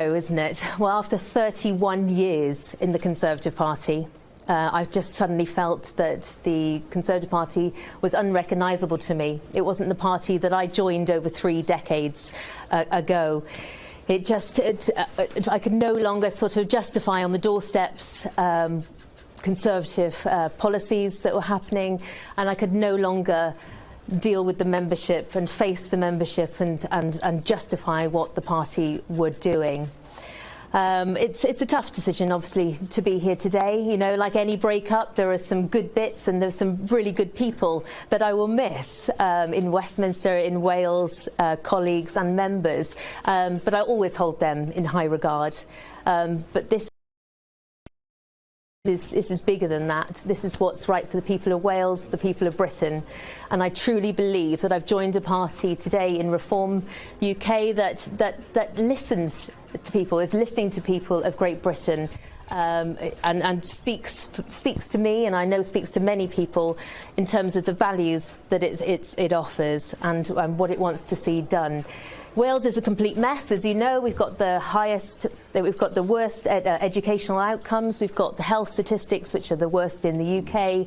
Isn't it? Well, after 31 years in the Conservative Party, I've just suddenly felt that the Conservative Party was unrecognisable to me. It wasn't the party that I joined over 3 decades ago. I could no longer sort of justify on the doorsteps Conservative policies that were happening, and I could no longer deal with the membership and face the membership and justify what the party were doing. It's a tough decision, obviously, to be here today. You know, like any breakup, there are some good bits and there's some really good people that I will miss in Westminster, in Wales, colleagues and members. But I always hold them in high regard. But this is bigger than that. This is what's right for the people of Wales, the people of Britain. And I truly believe that I've joined a party today in Reform UK that listens to people, is listening to people of Great Britain, and speaks to me, and I know speaks to many people in terms of the values that it offers and what it wants to see done. Wales is a complete mess, as you know. We've got the worst educational outcomes. We've got the health statistics, which are the worst in the UK.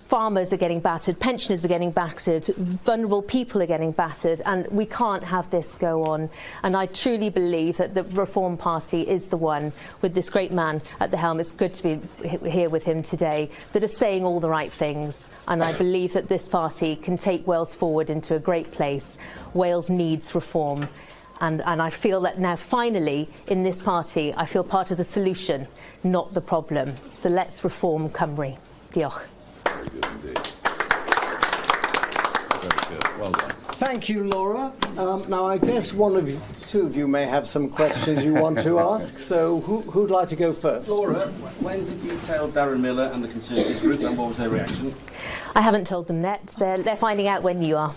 Farmers are getting battered, pensioners are getting battered, vulnerable people are getting battered, and we can't have this go on. And I truly believe that the Reform Party is the one, with this great man at the helm. It's good to be here with him today, that are saying all the right things. And I believe that this party can take Wales forward into a great place. Wales needs reform. And I feel that now, finally, in this party, I feel part of the solution, not the problem. So let's reform Cymru. Diolch. Very good indeed. Very good. Well done. Thank you, Laura. Now, I guess two of you may have some questions you want to ask. So, who'd like to go first? Laura, when did you tell Darren Miller and the Conservative group, and what was their reaction? I haven't told them that. They're finding out when you are.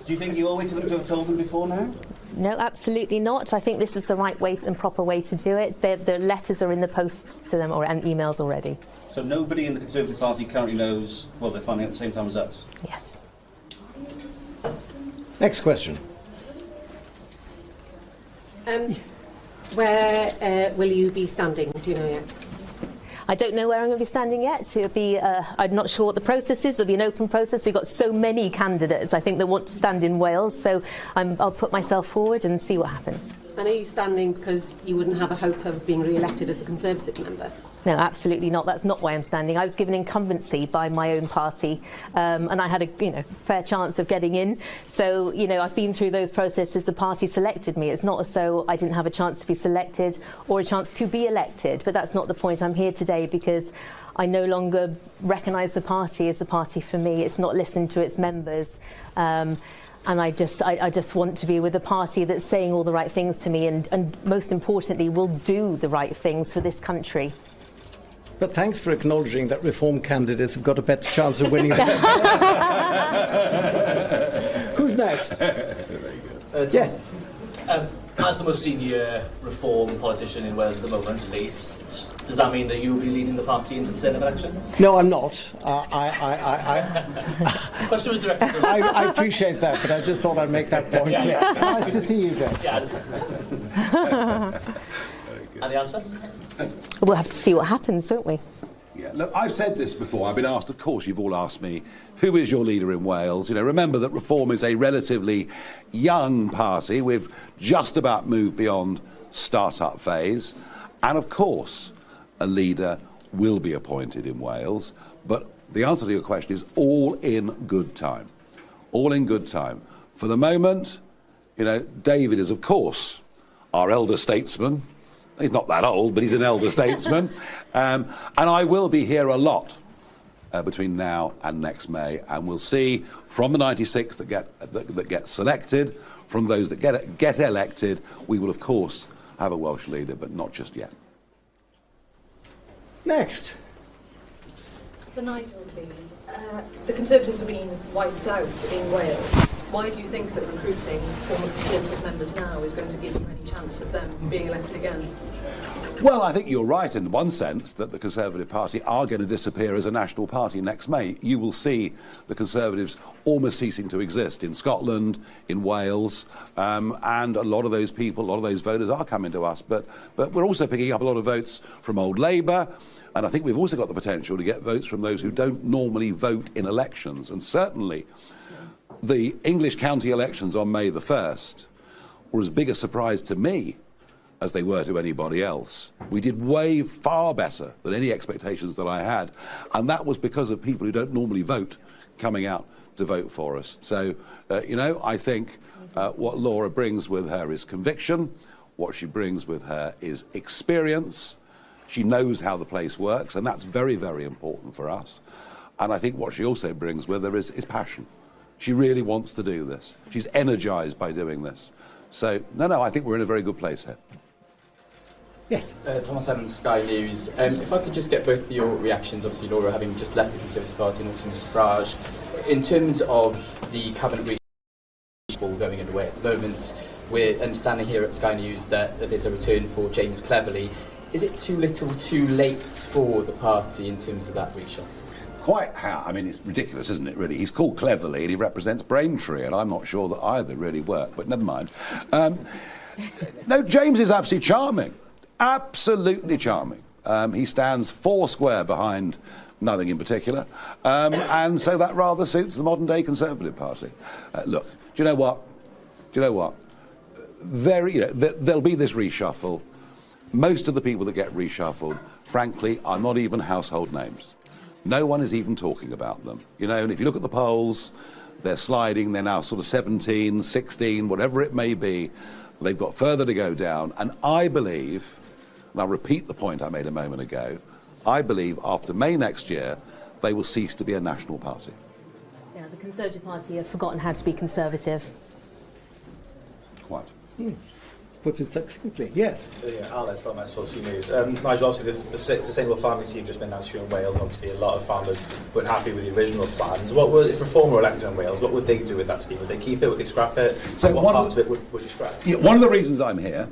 Do you think you owe it to them to have told them before now? No, absolutely not. I think this was the right way and proper way to do it. The letters are in the posts to them and emails already. So nobody in the Conservative Party currently knows, well, they're finding out at the same time as us? Yes. Next question. Where will you be standing? Do you know yet? I don't know where I'm going to be standing yet. It'll be, I'm not sure what the process is. It'll be an open process. We've got so many candidates, I think, that want to stand in Wales. So I'll put myself forward and see what happens. And are you standing because you wouldn't have a hope of being re-elected as a Conservative member? No, absolutely not. That's not why I'm standing. I was given incumbency by my own party, and I had a fair chance of getting in. So, I've been through those processes. The party selected me. It's not as though I didn't have a chance to be selected or a chance to be elected. But that's not the point. I'm here today because I no longer recognise the party as the party for me. It's not listening to its members. And I just want to be with a party that's saying all the right things to me and most importantly, will do the right things for this country. But thanks for acknowledging that Reform candidates have got a better chance of winning. Who's next? Yes. As the most senior Reform politician in Wales at the moment, at least, does that mean that you will be leading the party into the Senate election? No, I'm not. Question was directed to I appreciate that, but I just thought I'd make that point. Yeah. Yeah. Nice to see you, Jeff. Yeah. And the answer? We'll have to see what happens, won't we? Yeah, look, I've said this before. I've been asked, of course, you've all asked me, who is your leader in Wales? Remember that Reform is a relatively young party. We've just about moved beyond start-up phase. And, of course, a leader will be appointed in Wales. But the answer to your question is all in good time. All in good time. For the moment, David is, of course, our elder statesman. He's not that old, but he's an elder statesman. And I will be here a lot between now and next May. And we'll see from the 96 that get selected, from those that get elected, we will, of course, have a Welsh leader, but not just yet. Next. For Nigel, please. The Conservatives have been wiped out in Wales. Why do you think that recruiting former Conservative members now is going to give you any chance of them being elected again? Well, I think you're right in one sense that the Conservative Party are going to disappear as a national party next May. You will see the Conservatives almost ceasing to exist in Scotland, in Wales, and a lot of those people, a lot of those voters are coming to us. But we're also picking up a lot of votes from old Labour, and I think we've also got the potential to get votes from those who don't normally vote in elections. And certainly the English county elections on May the 1st were as big a surprise to me as they were to anybody else. We did way far better than any expectations that I had, and that was because of people who don't normally vote coming out to vote for us. So, I think what Laura brings with her is conviction. What she brings with her is experience. She knows how the place works, and that's very, very important for us. And I think what she also brings with her is passion. She really wants to do this. She's energised by doing this. So, no, I think we're in a very good place here. Yes. Thomas Evans, Sky News. If I could just get both your reactions, obviously Laura having just left the Conservative Party and also Mr Farage, in terms of the cabinet reshuffle going underway at the moment, we're understanding here at Sky News that there's a return for James Cleverly. Is it too little too late for the party in terms of that reshuffle? Quite how? I mean, it's ridiculous, isn't it, really? He's called Cleverly and he represents Braintree, and I'm not sure that either really work, but never mind. No, James is absolutely charming. Absolutely charming. He stands foursquare behind nothing in particular, and so that rather suits the modern-day Conservative Party. Look, do you know what? There'll be this reshuffle. Most of the people that get reshuffled, frankly, are not even household names. No one is even talking about them. And if you look at the polls, they're sliding. They're now sort of 17, 16, whatever it may be. They've got further to go down, and I believe, and I'll repeat the point I made a moment ago, I believe after May next year, they will cease to be a national party. Yeah, the Conservative Party have forgotten how to be conservative. Quite. Puts it succinctly, yes. Alan from SLC News. Nigel, obviously the Sustainable Farming Scheme just been announced here in Wales. Obviously a lot of farmers weren't happy with the original plans. If Reform were elected in Wales, what would they do with that scheme? Would they keep it? Would they scrap it? So what parts of it would you scrap? Yeah, one of the reasons I'm here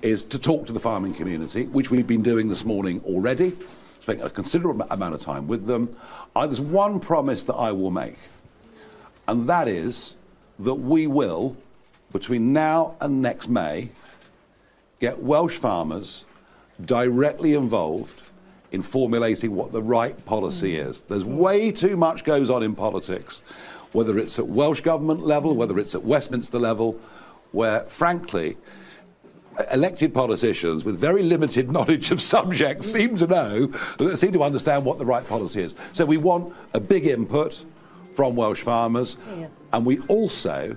is to talk to the farming community, which we've been doing this morning already, spending a considerable amount of time with them. There's one promise that I will make, and that is that we will, between now and next May, get Welsh farmers directly involved in formulating what the right policy is. There's way too much goes on in politics, whether it's at Welsh Government level, whether it's at Westminster level, where, frankly, elected politicians with very limited knowledge of subjects seem to understand what the right policy is. So we want a big input from Welsh farmers, and we also,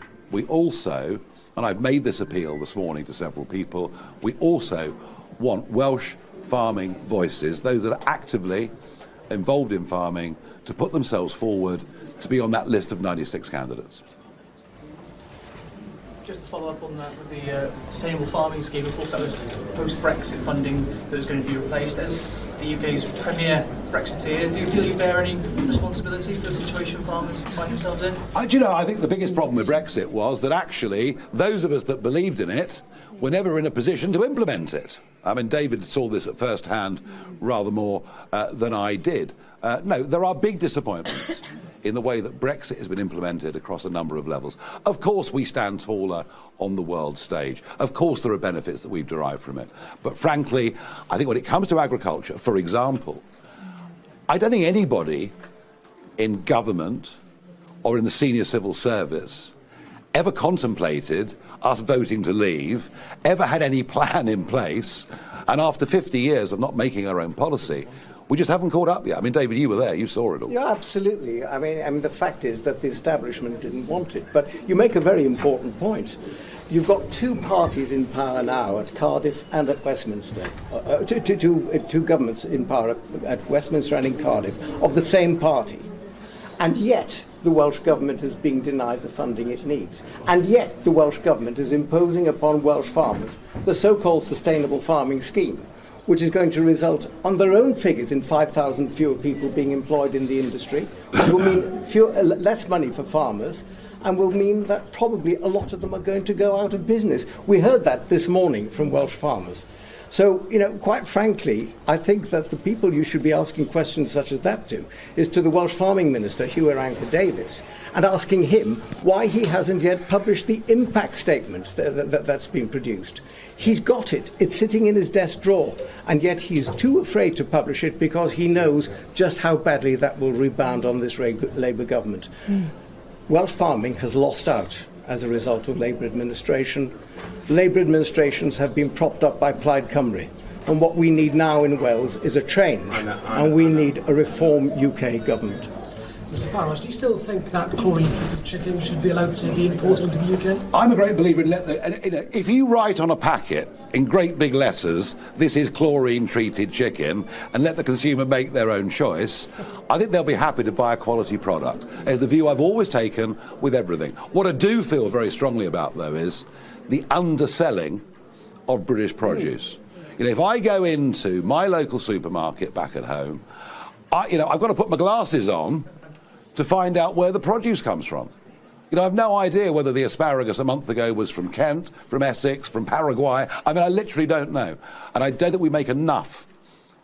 and I've made this appeal this morning to several people, we also want Welsh farming voices, those that are actively involved in farming, to put themselves forward to be on that list of 96 candidates. Just to follow up on that, with the Sustainable Farming Scheme, of course that was post-Brexit funding that was going to be replaced. As the UK's premier Brexiteer, do you feel you bear any responsibility for the situation farmers find themselves in? I think the biggest problem with Brexit was that actually those of us that believed in it were never in a position to implement it. I mean, David saw this at first hand rather more than I did. No, there are big disappointments in the way that Brexit has been implemented across a number of levels. Of course we stand taller on the world stage. Of course there are benefits that we've derived from it. But frankly, I think when it comes to agriculture, for example, I don't think anybody in government or in the senior civil service ever contemplated us voting to leave, ever had any plan in place, and after 50 years of not making our own policy, we just haven't caught up yet. I mean, David, you were there, you saw it all. Yeah, absolutely. I mean, the fact is that the establishment didn't want it. But you make a very important point. You've got two parties in power now at Cardiff and at Westminster. Two governments in power at Westminster and in Cardiff of the same party. And yet the Welsh Government is being denied the funding it needs. And yet the Welsh Government is imposing upon Welsh farmers the so-called Sustainable Farming Scheme, which is going to result, on their own figures, in 5,000 fewer people being employed in the industry, which will mean less money for farmers, and will mean that probably a lot of them are going to go out of business. We heard that this morning from Welsh farmers. So, you know, quite frankly, I think that the people you should be asking questions such as that to is to the Welsh Farming Minister, Hugh Aranka-Davies, and asking him why he hasn't yet published the impact statement that's been produced. He's got it. It's sitting in his desk drawer, and yet he's too afraid to publish it because he knows just how badly that will rebound on this Labour government. Welsh farming has lost out as a result of Labour administration. Labour administrations have been propped up by Plaid Cymru. And what we need now in Wales is a change, and we need a reform UK government. Mr Farage, do you still think that chlorine-treated chicken should be allowed to be imported into the UK? I'm a great believer in if you write on a packet in great big letters, this is chlorine-treated chicken, and let the consumer make their own choice, I think they'll be happy to buy a quality product. It's the view I've always taken with everything. What I do feel very strongly about, though, is the underselling of British produce. You know, if I go into my local supermarket back at home, I've got to put my glasses on to find out where the produce comes from. You know, I've no idea whether the asparagus a month ago was from Kent, from Essex, from Paraguay. I mean, I literally don't know. And I don't think we make enough.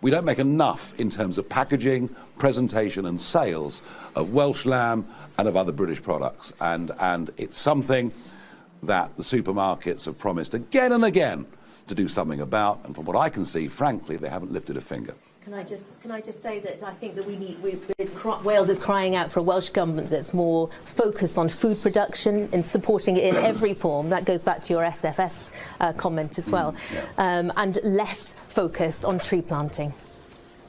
We don't make enough in terms of packaging, presentation and sales of Welsh lamb and of other British products. And it's something that the supermarkets have promised again and again to do something about. And from what I can see, frankly, they haven't lifted a finger. Can I just say that I think that Wales is crying out for a Welsh government that's more focused on food production and supporting it in every form. That goes back to your SFS comment as well, and less focused on tree planting.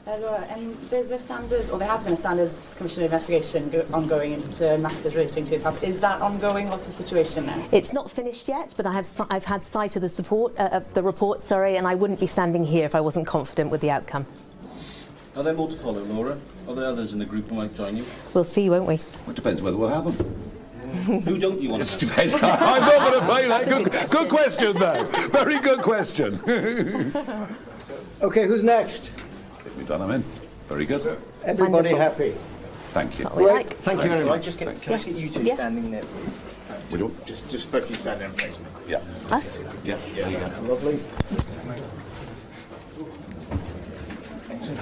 Laura, there's a standards, or there has been a Standards Commission investigation ongoing into matters relating to yourself. Is that ongoing? What's the situation now? It's not finished yet, but I've had sight of the report, and I wouldn't be standing here if I wasn't confident with the outcome. Are there more to follow, Laura? Are there others in the group who might join you? We'll see, won't we? Well, it depends whether we'll have them. Who don't you want to have? I'm not going to play that. Good question, though. Very good question. OK, who's next? We've done them in. Very good. Everybody happy? Thank you. Great. Thank you very much. Can I get you two standing there, please? Just both of you stand there and face me. Yeah. Us? Yeah. That's lovely.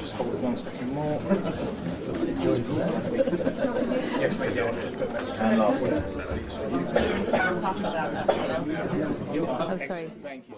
Just hold it 1 second more. Yes, mate, yeah. Oh, sorry. Thank you.